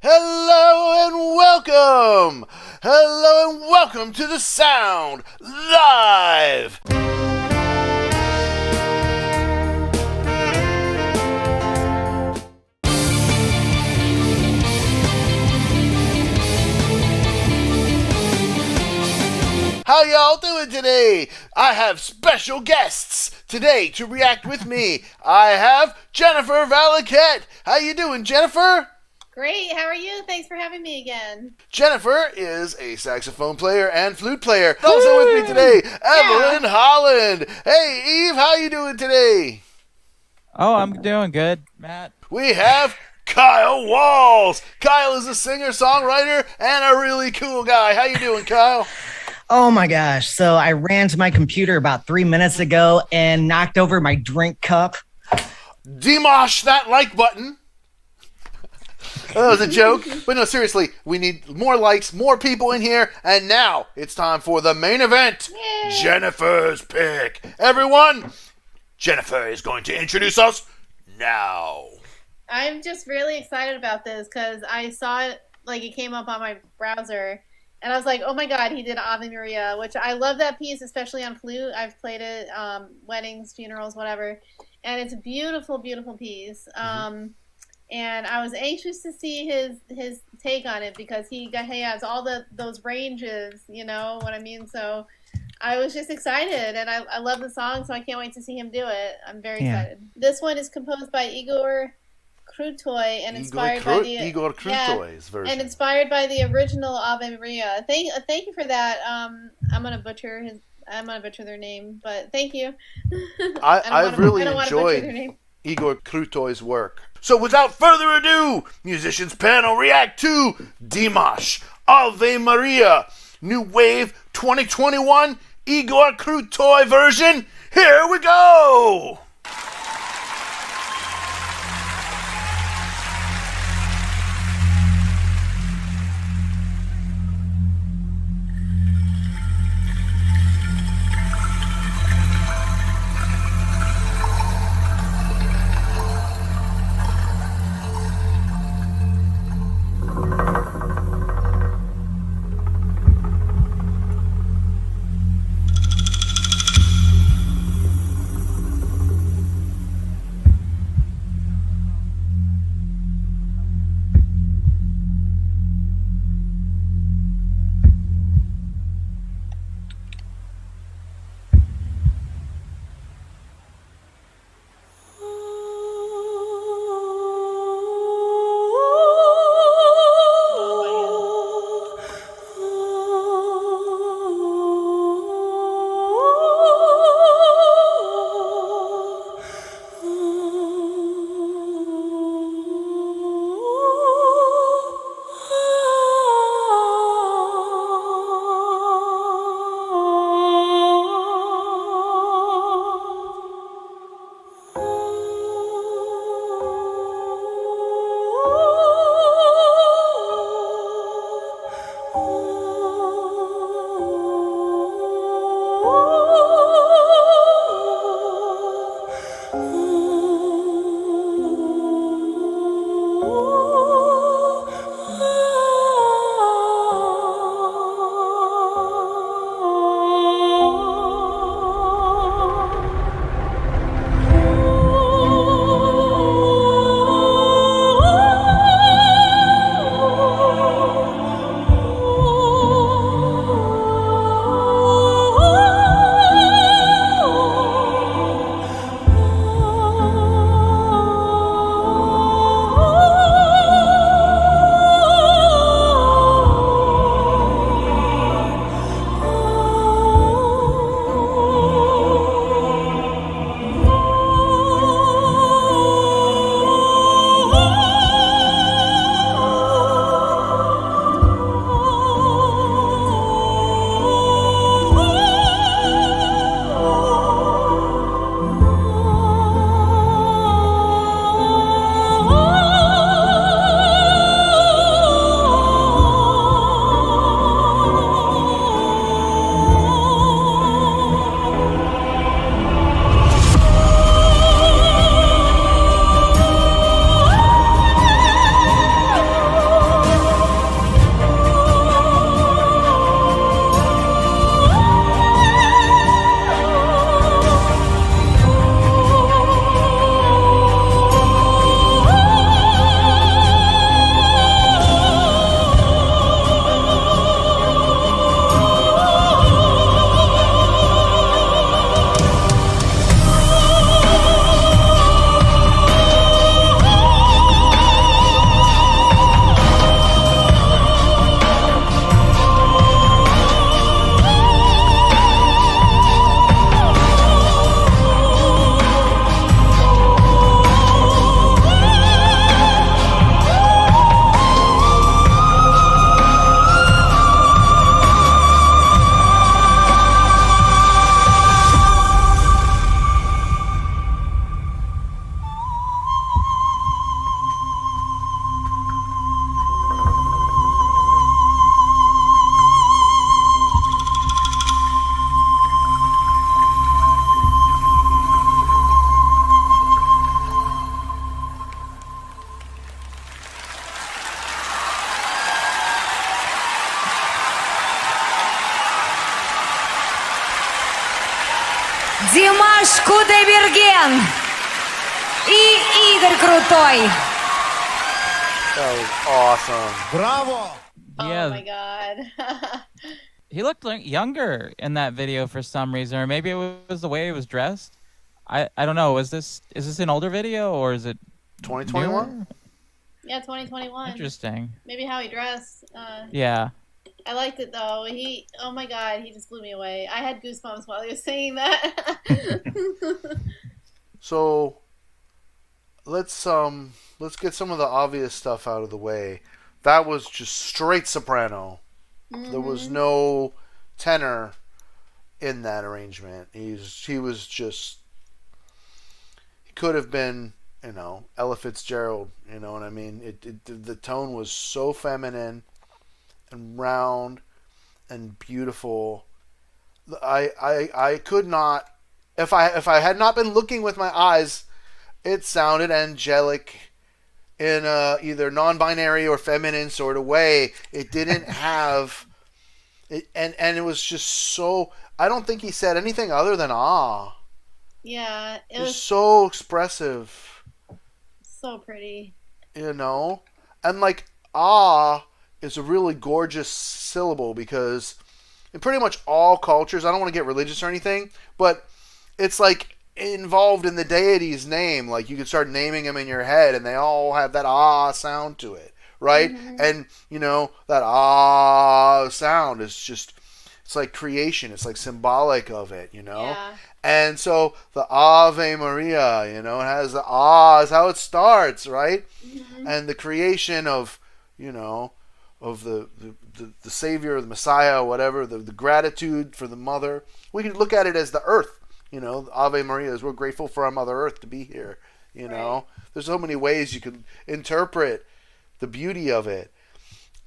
Hello and welcome! Hello and welcome to The Sound Live! How y'all doing today? I have special guests today to react with me. I have Jennifer Valaket. How you doing, Jennifer? Great, how are you? Thanks for having me again. Jennifer is a saxophone player and flute player. Also with me today, Evelyn Holland. Hey, Eve, how you doing today? Oh, I'm doing good, Matt. We have Kyle Walls. Kyle is a singer-songwriter and a really cool guy. How you doing, Kyle? Oh my gosh. So I ran to my computer about 3 minutes ago and knocked over my drink cup. Dimash that like button. That was a joke. But no, seriously, we need more likes, more people in here. And now it's time for the main event. Yay. Jennifer's pick. Everyone, Jennifer is going to introduce us now. I'm just really excited about this because I saw it, like it came up on my browser. And I was like, oh my God, he did Ave Maria, which I love that piece, especially on flute. I've played it, weddings, funerals, whatever. And it's a beautiful, beautiful piece. And I was anxious to see his take on it because he has all those ranges, you know what I mean? So I was just excited, and I love the song, so I can't wait to see him do it. I'm very excited. This one is composed by Igor Krutoy and inspired by the Igor Krutoy's version. And inspired by the original Ave Maria. Thank you for that. I'm gonna butcher their name, but thank you. I've really enjoyed Igor Krutoy's work. So without further ado, Musicians Panel react to Dimash, Ave Maria, New Wave 2021, Igor Krutoy version. Here we go! Димаш Кудайберген и Игорь Крутой. That was awesome. Bravo! Yeah, Oh my god. he looked like younger in that video for some reason, or maybe it was the way he was dressed. I don't know. Is this an older video or is it 2021? newer? Yeah, 2021. Interesting. Maybe how he dressed. Yeah. I liked it though. Oh my god, he just blew me away. I had goosebumps while he was saying that. So let's get some of the obvious stuff out of the way. That was just straight soprano. There was no tenor in that arrangement. He could have been, Ella Fitzgerald, you know what I mean? The tone was so feminine and round and beautiful. I could not, if I had not been looking with my eyes, it sounded angelic in a either non-binary or feminine sort of way. It didn't have it, and it was just so. I don't think he said anything other than ah. Yeah, it was was so expressive, so pretty. and like ah is a really gorgeous syllable because in pretty much all cultures, I don't want to get religious or anything, but it's like involved in the deity's name. Like you could start naming them in your head and they all have that ah sound to it, right? And that ah sound is just, it's like creation, it's like symbolic of it, Yeah. And so the Ave Maria, it has the ah is how it starts, right? And the creation of of the Savior, the Messiah, whatever, the gratitude for the mother. We could look at it as the earth. Ave Maria is, we're grateful for our Mother Earth to be here. Right. There's so many ways you could interpret the beauty of it.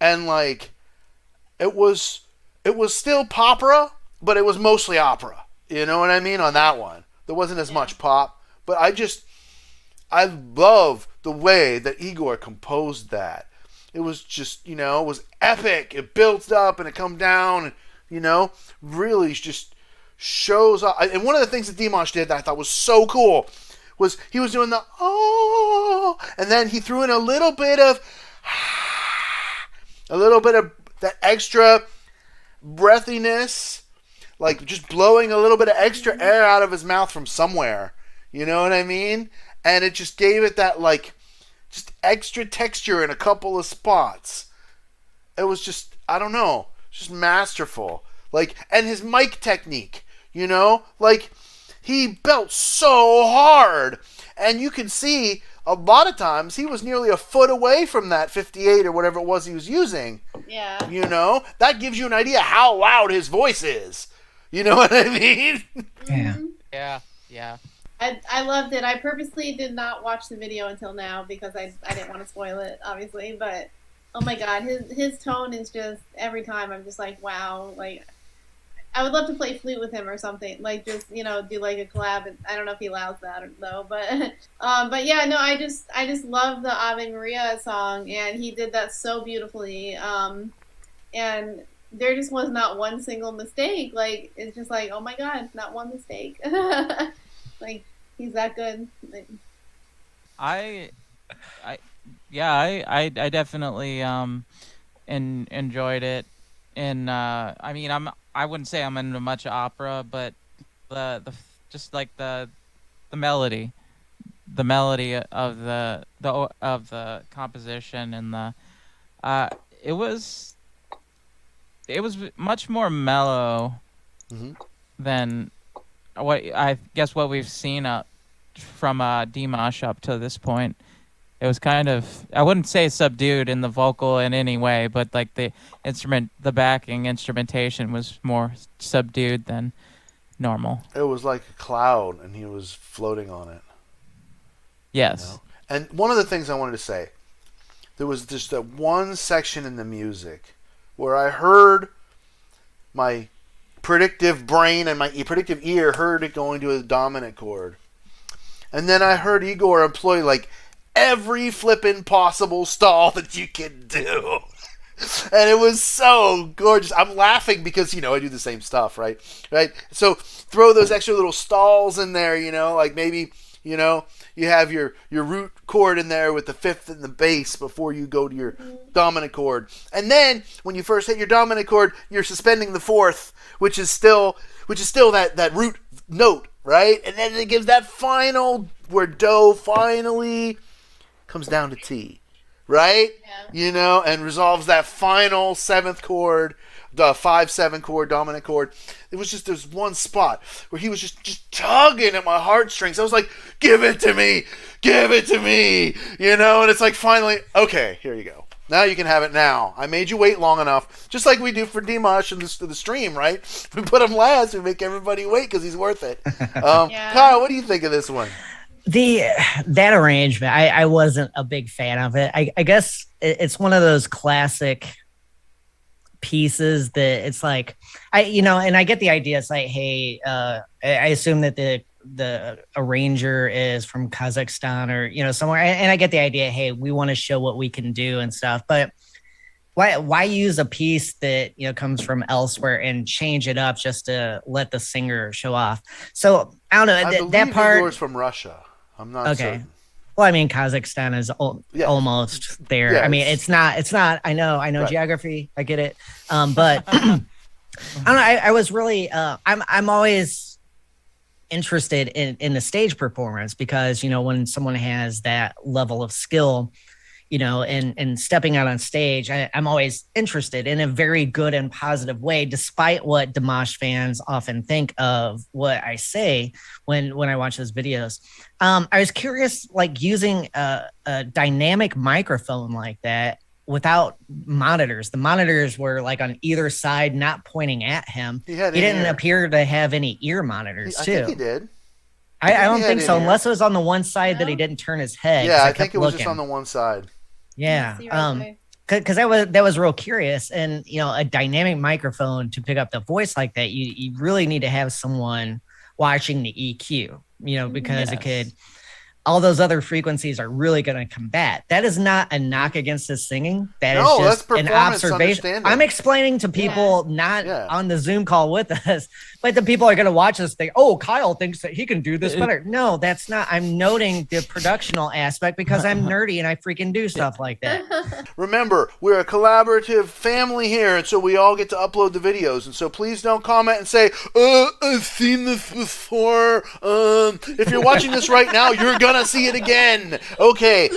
And like, it was still popera, but it was mostly opera. You know what I mean? On that one, there wasn't as much pop, but I love the way that Igor composed that. It was just, it was epic. It built up and it come down, and, really just shows up. And one of the things that Dimash did that I thought was so cool was he was doing the oh, and then he threw in a little bit of that extra breathiness, like just blowing a little bit of extra air out of his mouth from somewhere. You know what I mean? And it just gave it that like just extra texture in a couple of spots. It was just, I don't know, just masterful. Like, and his mic technique, like he belts so hard, and you can see a lot of times he was nearly a foot away from that 58 or whatever it was he was using. Yeah. That gives you an idea how loud his voice is. You know what I mean? Yeah. Yeah. I loved it. I purposely did not watch the video until now because I didn't want to spoil it, obviously. But oh my god, his tone is just every time I'm just like, wow. Like, I would love to play flute with him or something. Like, just do like a collab. I don't know if he allows that though. But yeah, no, I just love the Ave Maria song, and he did that so beautifully. And there just was not one single mistake. Like, it's just like, oh my god, not one mistake. Like, he's that good. Like, I definitely enjoyed it, and I mean I wouldn't say I'm into much opera, but the just like the melody of the composition and it was much more mellow than what we've seen from Dimash up to this point. It was kind of, I wouldn't say subdued in the vocal in any way, but like the backing instrumentation was more subdued than normal. It was like a cloud, and he was floating on it. Yes. And one of the things I wanted to say, there was just that one section in the music where I heard my predictive brain and my predictive ear heard it going to a dominant chord. And then I heard Igor employ like every flippin' possible stall that you can do. And it was so gorgeous. I'm laughing because, I do the same stuff, right? So throw those extra little stalls in there, like maybe, you have your root chord in there with the fifth and the bass before you go to your dominant chord. And then when you first hit your dominant chord, you're suspending the fourth, which is still that root note, right? And then it gives that final where do finally comes down to T. Right? Yeah. And resolves that final seventh chord, the 5/7 chord, dominant chord. It was just, there's one spot where he was just tugging at my heartstrings. I was like, give it to me, and it's like, finally, okay, here you go. Now you can have it now. I made you wait long enough, just like we do for Dimash and the stream, right? We put him last, we make everybody wait because he's worth it. Kyle, what do you think of this one? That arrangement, I wasn't a big fan of it. I guess it's one of those classic pieces that it's like, and I get the idea. It's like, hey, I assume that the arranger is from Kazakhstan or somewhere, and I get the idea. Hey, we want to show what we can do and stuff, but why use a piece that comes from elsewhere and change it up just to let the singer show off? So I don't know. I believe that part Igor's from Russia. I'm not certain. Well, I mean, Kazakhstan is almost there. Yeah, I mean, it's not. I know right. Geography. I get it. But I don't know. I was really. I'm always interested in the stage performance because when someone has that level of skill, and stepping out on stage, I'm always interested in a very good and positive way, despite what Dimash fans often think of what I say when I watch those videos. I was curious, like using a dynamic microphone like that without monitors. The monitors were like on either side, not pointing at him. He didn't appear to have any ear monitors, too. I think he did. I don't think so, unless it was on the one side that he didn't turn his head. Yeah, I think it was just on the one side. Yeah, because that was real curious, and a dynamic microphone to pick up the voice like that, you really need to have someone watching the EQ, because it could. All those other frequencies are really going to combat. That is not a knock against his singing. That is just an observation. I'm explaining to people not on the Zoom call with us, but the people are going to watch this thing. Oh, Kyle thinks that he can do this better. No, that's not. I'm noting the productional aspect because I'm nerdy and I freaking do stuff like that. Remember, we're a collaborative family here, and so we all get to upload the videos. And so please don't comment and say, I've seen this before. If you're watching this right now, you're going to see it again. Okay,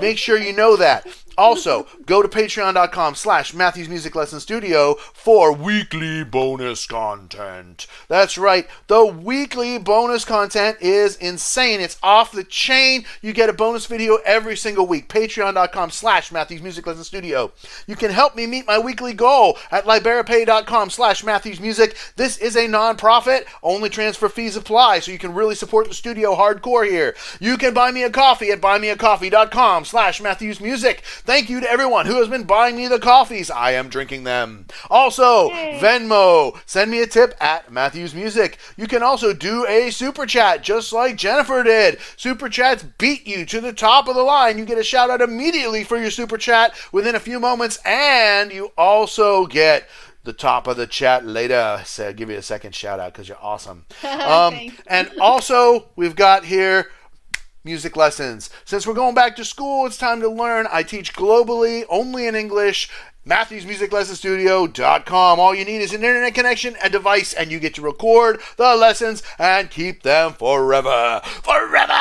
make sure you know that. Also, go to patreon.com/Matthews Music Lesson Studio for weekly bonus content. That's right, the weekly bonus content is insane. It's off the chain. You get a bonus video every single week. Patreon.com/Matthews Music Lesson Studio. You can help me meet my weekly goal at liberapay.com/Matthews Music. This is a non-profit. Only transfer fees apply, so you can really support the studio hardcore here. You can buy me a coffee at buymeacoffee.com/Matthews Music. Thank you to everyone who has been buying me the coffees. I am drinking them. Also, Venmo. Send me a tip at Matthews Music. You can also do a super chat just like Jennifer did. Super chats beat you to the top of the line. You get a shout out immediately for your super chat within a few moments, and you also get the top of the chat later. So I'll give you a second shout out because you're awesome. And also, we've got here music lessons. Since we're going back to school, it's time to learn. I teach globally, only in English. MatthewsMusicLessonStudio.com. All you need is an internet connection, a device, and you get to record the lessons and keep them forever. Forever!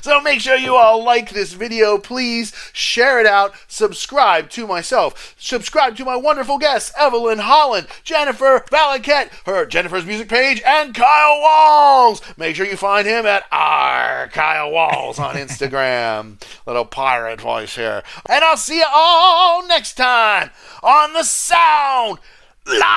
So make sure you all like this video. Please share it out. Subscribe to myself. Subscribe to my wonderful guests, Evelyn Holland, Jennifer Valaket, her Jennifer's Music page, and Kyle Walls. Make sure you find him at Kyle Walls on Instagram. Little pirate voice here. And I'll see you all next time on The Sound Live.